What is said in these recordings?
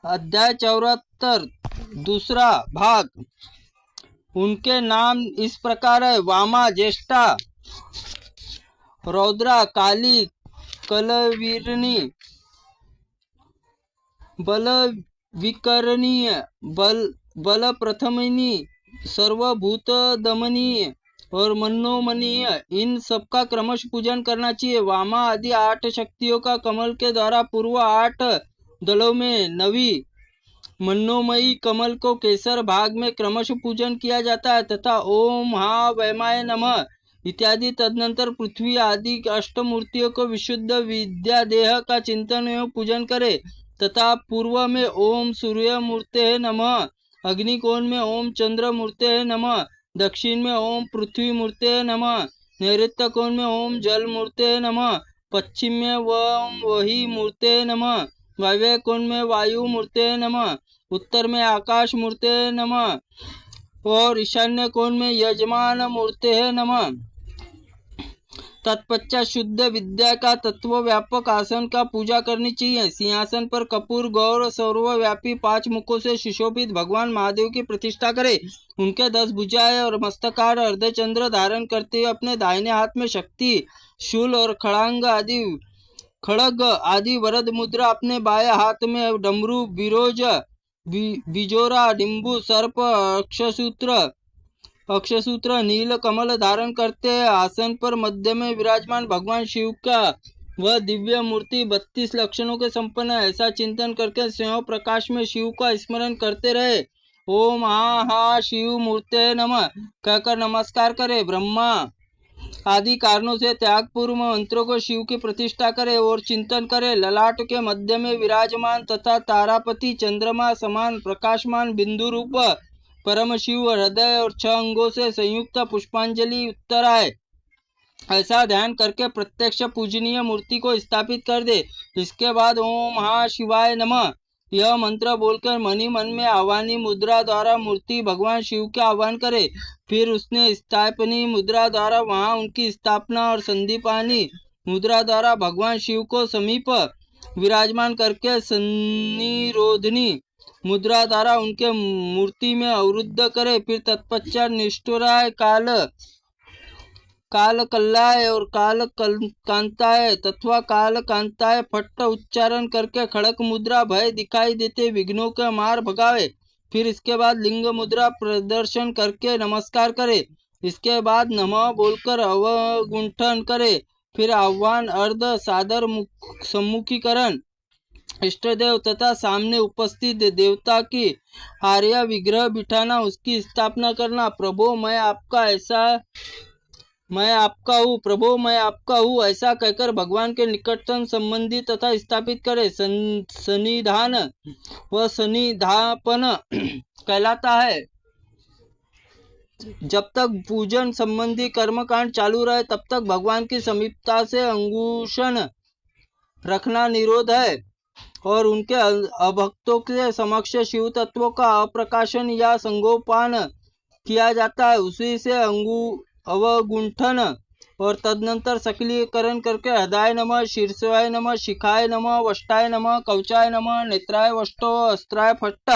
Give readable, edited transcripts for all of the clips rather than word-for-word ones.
अध्याय 74 दूसरा भाग। उनके नाम इस प्रकार है: वामा, ज्येष्ठा, रौद्रा, काली, कलवीरिणी, बलविकरणीय, बल प्रथमिनी, सर्वभूतदमनीय और मनोमनीय। इन सबका क्रमश पूजन करना चाहिए। वामा आदि 8 शक्तियों का कमल के द्वारा पूर्व 8 दलों में नवी मनोमयी कमल को केसर भाग में क्रमश पूजन किया जाता है तथा ओम हा वैमाय नमः इत्यादि। तदनंतर पृथ्वी आदि अष्टमूर्तियों को विशुद्ध विद्या देह का चिंतन एवं पूजन करे तथा पूर्व में ओम सूर्य मूर्ते नमः, अग्निकोण में ओम चंद्र मूर्ते नमः, दक्षिण में ओम पृथ्वी मूर्ते नमः, नैऋत्य कोण में ओम जल मूर्ते नमः, पश्चिम में ओम वही मूर्ते नमः, वायव्य कोण में वायु मूर्ते नमः, उत्तर में आकाश मूर्ते नमः और ईशान्य कोण में यजमान मूर्ते नमः। तत्पश्चात शुद्ध विद्या का तत्व व्यापक आसन का पूजा करनी चाहिए। सिंहासन पर कपूर गौर सर्वव्यापी 5 मुखों से सुशोभित भगवान महादेव की प्रतिष्ठा करे। उनके 10 भुजाएं और मस्तकार अर्धचंद्र धारण करते हुए अपने दाहिने हाथ में शक्ति, शूल और खड़ग आदि वरद मुद्रा, अपने बाएं हाथ में डमरू, बिरोज, बिजोरा, डिम्बु, सर्प, अक्षसूत्र, नील कमल धारण करते हैं। आसन पर मध्य में विराजमान भगवान शिव का वह दिव्य मूर्ति 32 लक्षणों के संपन्न है। ऐसा चिंतन करके स्वयं प्रकाश में शिव का स्मरण करते रहे। ओम हा शिव मूर्ते नमः कहकर नमस्कार करे। ब्रह्मा आदि कारणों से त्याग पूर्व मंत्रों को शिव की प्रतिष्ठा करे और चिंतन करे। ललाट के मध्य में विराजमान तथा तारापति चंद्रमा समान प्रकाशमान बिंदु रूप परम शिव हृदय और 6 अंगों से संयुक्त पुष्पांजलि उत्तर आए। ऐसा ध्यान करके प्रत्यक्ष पूजनीय मूर्ति को स्थापित कर दे। इसके बाद ओम हा शिवाय नमः यह मंत्र बोलकर मनी मन में आह्वानी मुद्रा द्वारा मूर्ति भगवान शिव के आह्वान करे। फिर उसने स्थापनी मुद्रा द्वारा वहां उनकी स्थापना और संदीपानी मुद्रा द्वारा भगवान शिव को समीप विराजमान करके सन्निरोधनी मुद्रा द्वारा उनके मूर्ति में अवरुद्ध करे। फिर तत्पश्चात निष्ठुराय, काल कल्लाय और काल कांताय तथा काल कांताय फट्ट उच्चारण करके खड़क मुद्रा भय दिखाई देते विघ्नों का मार भगावे। फिर इसके बाद लिंग मुद्रा प्रदर्शन करके नमस्कार करे। इसके बाद नमः बोलकर अवगुंठन करे। फिर आह्वान, अर्ध सादर सम्मुखीकरण, इष्टदेव तथा सामने उपस्थित देवता की आर्य विग्रह बिठाना, उसकी स्थापना करना। प्रभो मैं आपका हूँ ऐसा कहकर भगवान के निकटतम संबंधी तथा स्थापित करे। सन्निधान व सन्निधापन कहलाता है। जब तक पूजन संबंधी कर्मकांड चालू रहे तब तक भगवान की समीपता से अंगुशन रखना निरोध है और उनके अभक्तों के समक्ष शिव तत्वों का अप्रकाशन या संगोपान किया जाता है। उसी से अवगुंठन और तदनंतर सक्रियकरण करके हृदय नमः, शीर्षाय नमः, शिखाय नमः, वष्टाय नमः, कवचाय नमः, नेत्राय वष्टो, अस्त्राय फट्ट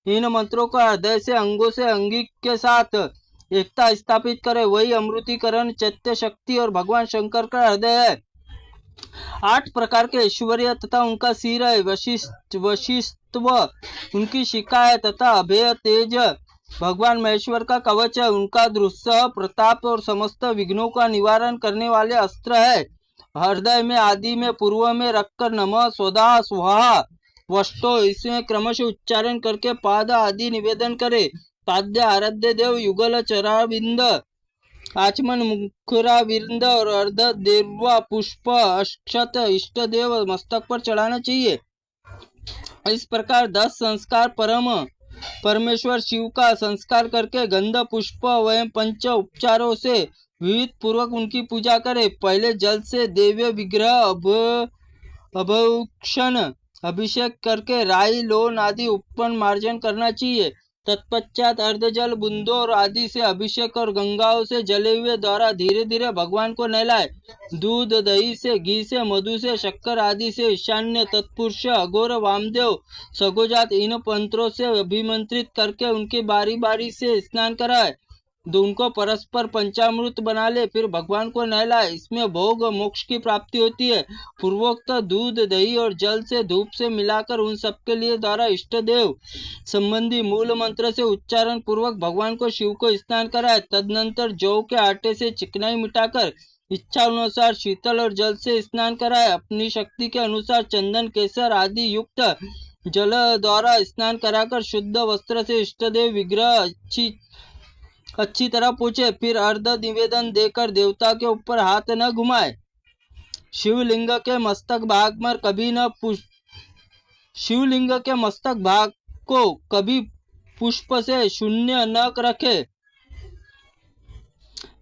इन मंत्रों का हृदय से अंगों से अंगिक के साथ एकता स्थापित करे। वही अमृतीकरण, चैत्य शक्ति और भगवान शंकर का हृदय है। 8 प्रकार के ऐश्वर्य तथा उनका सिर है। वशिष्ठत्व उनकी शिखा है तथा अभय तेज भगवान महेश्वर का कवच है। उनका दुस्सह प्रताप और समस्त विघ्नों का निवारण करने वाले अस्त्र है। हृदय में आदि में पूर्व में रखकर नमः, स्वधा, स्वाहा, वष्टो इसमें क्रमश उच्चारण करके पाद आदि निवेदन करे। पाद्य आराध्य देव युगल चराबिंद, आचमन, मुखरा विंद और अर्ध देवा पुष्प अक्षत इष्ट देव मस्तक पर चढ़ाना चाहिए। इस प्रकार 10 संस्कार परमेश्वर शिव का संस्कार करके गंध पुष्प एवं 5 उपचारों से विविध पूर्वक उनकी पूजा करे। पहले जल से देव्य विग्रह अभूषण अभिषेक करके राई लोन आदि उपन मार्जन करना चाहिए। तत्पश्चात अर्धजल बूंदों और आदि से अभिषेक और गंगाओं से जले हुए द्वारा धीरे धीरे भगवान को नहलाए। दूध, दही से, घी से, मधु से, शक्कर आदि से ईशान्य, तत्पुरुष, अघोर, वामदेव, सगोजात इन मंत्रों से अभिमंत्रित करके उनकी बारी बारी से स्नान कराए। उनको परस्पर पंचामृत बना ले, फिर भगवान को नहलाए। इसमें भोग मोक्ष की प्राप्ति होती है। पूर्वोक्त दूध, दही और जल से धूप से मिलाकर उन सबके लिए द्वारा इष्ट देव संबंधी मूल मंत्र से उच्चारण पूर्वक भगवान को शिव को स्नान कराए। तदनंतर जौ के आटे से चिकनाई मिटाकर इच्छा अनुसार शीतल और जल से स्नान कराए। अपनी शक्ति के अनुसार चंदन, केसर आदि युक्त जल द्वारा स्नान कराकर शुद्ध वस्त्र से इष्ट देव विग्रह अच्छी तरह पूछे। फिर अर्ध निवेदन देकर देवता के ऊपर हाथ न घुमाए। शिवलिंग के मस्तक भाग में कभी न शिवलिंग के मस्तक भाग को कभी पुष्प से शून्य न रखे।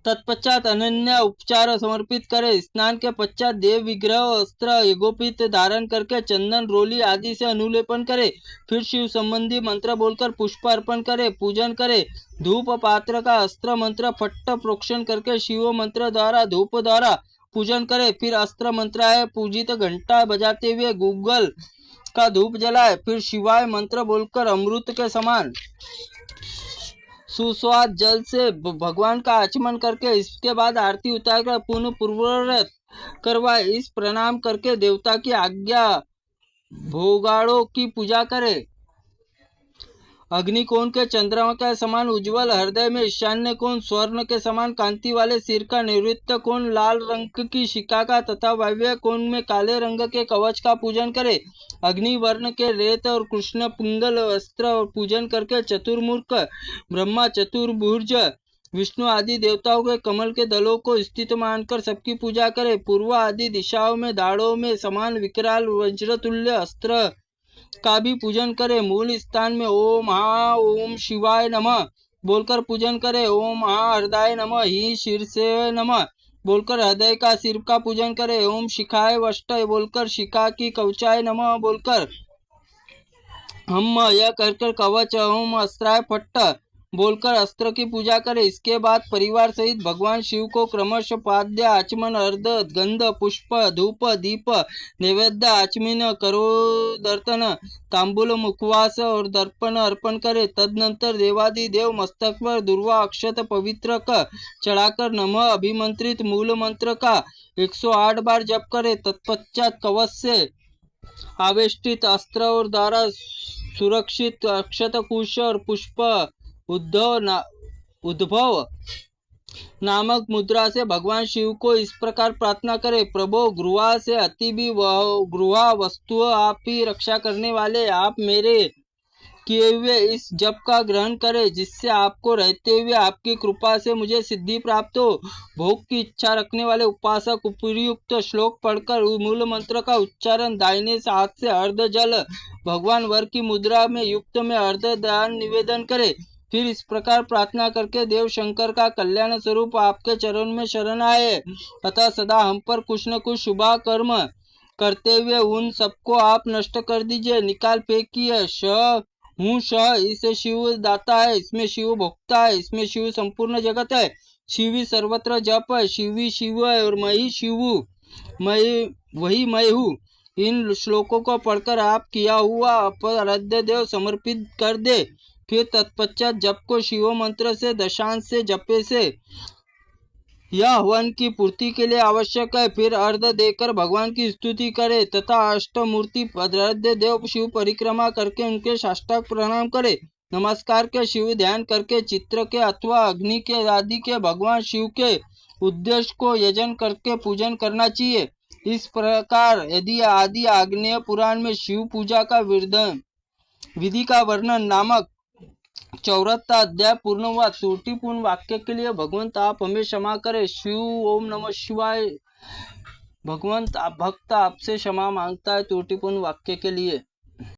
तत्पश्चात अनन्य उपचार समर्पित करे। स्नान के पश्चात देव विग्रह अस्त्र यज्ञोपीत धारण करके चंदन, रोली आदि से अनुलेपन करे। फिर शिव संबंधी मंत्र बोलकर पुष्प अर्पण करे, पूजन करे। धूप पात्र का अस्त्र मंत्र फट्ट प्रोक्षण करके शिव मंत्र द्वारा धूप द्वारा पूजन करे। फिर अस्त्र मंत्राय पूजित घंटा बजाते हुए गूगल का धूप जलाए। फिर शिवाय मंत्र बोलकर अमृत के समान सुस्वाद जल से भगवान का आचमन करके इसके बाद आरती उतारकर पुनः पूर्ववत करवाए। इस प्रणाम करके देवता की आज्ञा भोगाड़ों की पूजा करे। अग्निकोण के चंद्रमा के समान उज्जवल हृदय में ईशान्य कोण, स्वर्ण के समान कांति वाले सिर का निवृत्त कोण, लाल रंग की शिखा का तथा वायव्य कोण में काले रंग के कवच का पूजन करे। अग्नि वर्ण के रेत और कृष्ण पिंगल वस्त्र और पूजन करके चतुर्मुख ब्रह्मा, चतुर्भुज विष्णु आदि देवताओं के कमल के दलों को स्थित मानकर सबकी पूजा करे। पूर्व आदि दिशाओं में दाढ़ों में समान विकराल वज्रतुल्य अस्त्र का भी पूजन करे। मूल स्थान में ओम हा ओम शिवाय नमः बोलकर पूजन करे। ओम हा हृदय नमः, ही शीर से नमः बोलकर हृदय का सिर का पूजन करे। ओम शिखाय वष्ट बोलकर शिखा की कवचाय नमः बोलकर हम यह कर कवच, ओम अस्त्राय फट्ट बोलकर अस्त्र की पूजा करे। इसके बाद परिवार सहित भगवान शिव को क्रमशः पाद्य, आचमन, अर्ध, गंध, पुष्प, धूप, दीप, नैवेद्य, आचमन, करोदर्तन, तांबूल, मुखवास और दर्पण अर्पण करे। तदनंतर देवादि देव मस्तक पर दुर्वा अक्षत पवित्र चढ़ाकर नमः अभिमंत्रित मूल मंत्र का 108 बार जप करे। तत्पश्चात कवच से आवेष्टित अस्त्र और द्वारा सुरक्षित अक्षत, कुश और पुष्प उद्भव नामक मुद्रा से भगवान शिव को इस प्रकार प्रार्थना करे। प्रभो गृहा से अति भी गृहा वस्तु आप ही रक्षा करने वाले, आप मेरे किए हुए इस जप का ग्रहण करे, जिससे आपको रहते हुए आपकी कृपा से मुझे सिद्धि प्राप्त हो। भोग की इच्छा रखने वाले उपासक उपयुक्त श्लोक पढ़कर मूल मंत्र का उच्चारण दाहिने हाथ से अर्ध जल भगवान वर की मुद्रा में युक्त में अर्ध दान निवेदन करे। फिर इस प्रकार प्रार्थना करके देव शंकर का कल्याण स्वरूप आपके चरण में शरण आए, अतः सदा हम पर कुछ न कुछ शुभ कर्म करते हुए उन सबको आप नष्ट कर दीजिए, निकाल फेंकिए। हूँ इसे शिव दाता है, इसमें शिव भोक्ता है, इसमें शिव संपूर्ण जगत है, शिव ही सर्वत्र जप है, शिव ही शिव है और मैं ही शिव हूँ, वही मैं हूँ। इन श्लोकों को पढ़कर आप किया हुआ आराध्य देव समर्पित कर दे। फिर तत्पश्चात जप को शिव मंत्र से दशांश से जपे से यह हवन की पूर्ति के लिए आवश्यक है। फिर अर्ध देकर भगवान की स्तुति करे तथा अष्टमूर्ति आराध्य देव शिव परिक्रमा करके उनके साष्टांग प्रणाम करे। नमस्कार के शिव ध्यान करके चित्र के अथवा अग्नि के आदि के भगवान शिव के उद्देश्य को यजन करके पूजन करना चाहिए। इस प्रकार यदि आदि आग्नेय पुराण में शिव पूजा का विधि का वर्णन नामक 74 अध्याय पूर्ण हुआ। त्रुटिपूर्ण वाक्य के लिए भगवंत आप हमें क्षमा करें। शिव ओम नमः शिवाय। भगवंत भक्त आपसे क्षमा मांगता है त्रुटिपूर्ण वाक्य के लिए।